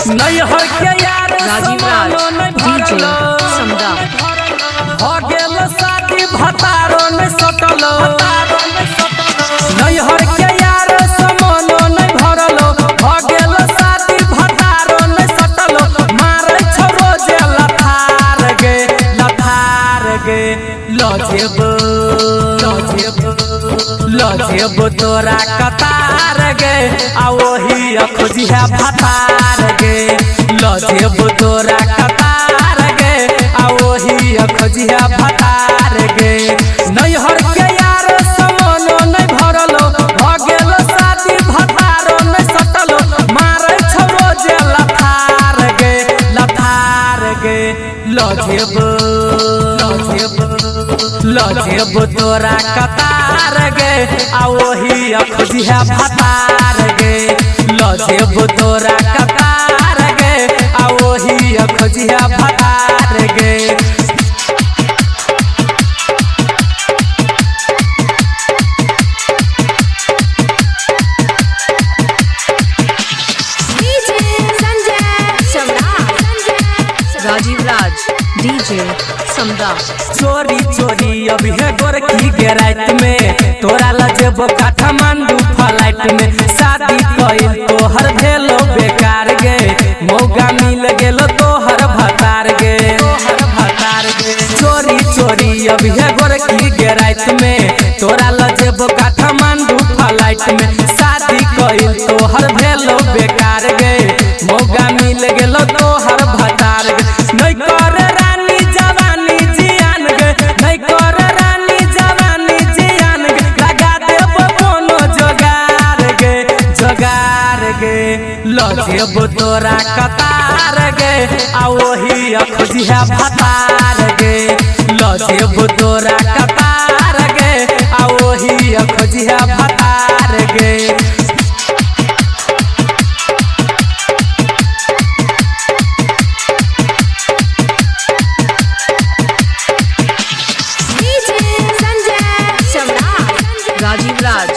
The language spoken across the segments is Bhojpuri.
नहीं हो के यार राजीव राज डीजे समदा हो गेल शादी भतारो ने सटल नहीं हो के यार समनो नहीं भरलो हो गेल शादी भतारो ने सटल मारे छोरो जे लथार गे लजेब तोरा कतार गे आ वही खोजिया भतार गे लजेब तोरा कतार गे आ वही खोजिया भतार गे नहीं हर के यार समनो नहीं भरलो हो गेल शादी भतारो नहीं सटलो मारे छोरो जे लथार गे लजेब तोरा कतार गे आ वही खोजिया भतार गे लजेब तोरा कतार गे आ वही खोजिया भतार गे राजीव राज डीजे समदा चोरी चोरी अभी है गोरखी के रात में तोरा लजेबो काठमांडू फ्लाइट में शादी कइल तोहर भेलो बेकार गे मौका मिल गेलो तोहर भतार गे चोरी चोरी अभी है गोरखी के रात में तोरा लजेबो काठमांडू फ्लाइट में शादी कइल तोहर भेलो बेकार गे मौका मिल गेलो तोहर भतार गे नहीं कर रानी जवानी जियान गे नहीं कर रानी जवानी जियान गे लगा देब कोनो जोगार गे लजेब तोरा कतार गे आ वही खोजिया भतार गे लजेब तोरा कतार गे आ वही खोजिया भतार गे राजीव राज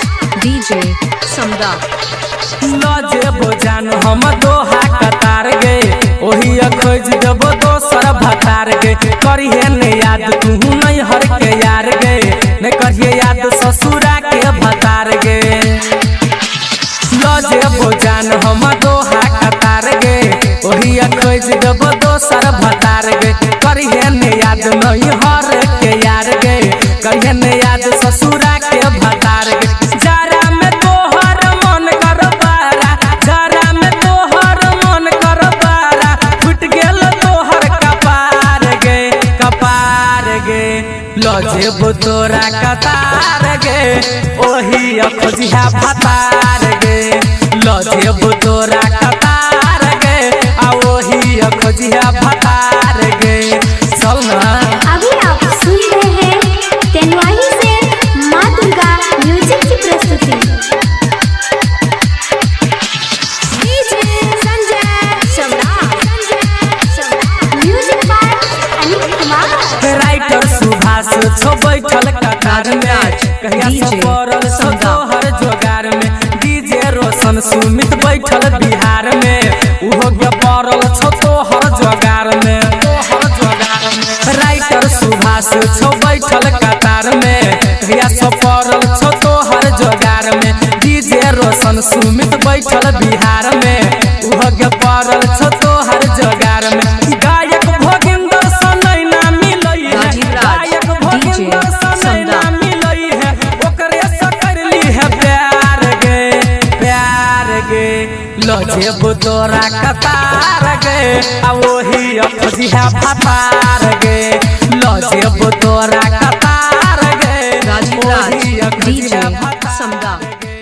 डीजे समदा लजेबो जान हम दोहा कतार गे ओही खोज देबो दोसर भतार गे करिए ने याद तू नहीं हर के यार गे ने करिए याद ससुरा के भतार गे लजेबो जान हम दोहा कतार गे ओही खोज देबो दोसर भतार गे करिए ने याद नहीं हर के यार गे करिए ने याद ससुरा के भतार गे जरा में तोहर मन कर बारा जरा में तोहर मन कर बारा फुट गेल तोहर कपार गे लजेब तोरा कतार गे ओही खोजिया भतार गे लजेब तोरा कतार गे आ वही खोजिया भतार गे चल ना अभी आप सुन रहे हैं तेनवाही से माँ दुर्गा म्यूजिक की प्रस्तुति music by Anil Kumar writer Subhash छो बैठल कतार में कहिया से पड़ल छो तोहर जोगार में डीजे रोशन सुमित बैठल बिहार में उहो के पड़ल छो तोहर जोगार में राइटर सुभाष छो बैठल कतार में कहिया से पड़ल छो तोहर जोगार में डीजे रोशन सुमित बैठल बिहार में उहो के पड़ल छो तोहर जोगार में गायक भोगिंदर सनई ना मिलई राजीव राज डीजे समदा ओकरे से करली है प्यार गे लजेब तोरा कतार गे आ वही खोजिया भतार गे लजेब तोरा कतार गे राजीव राज वही खोजिया डीजे भतार समदा। गे।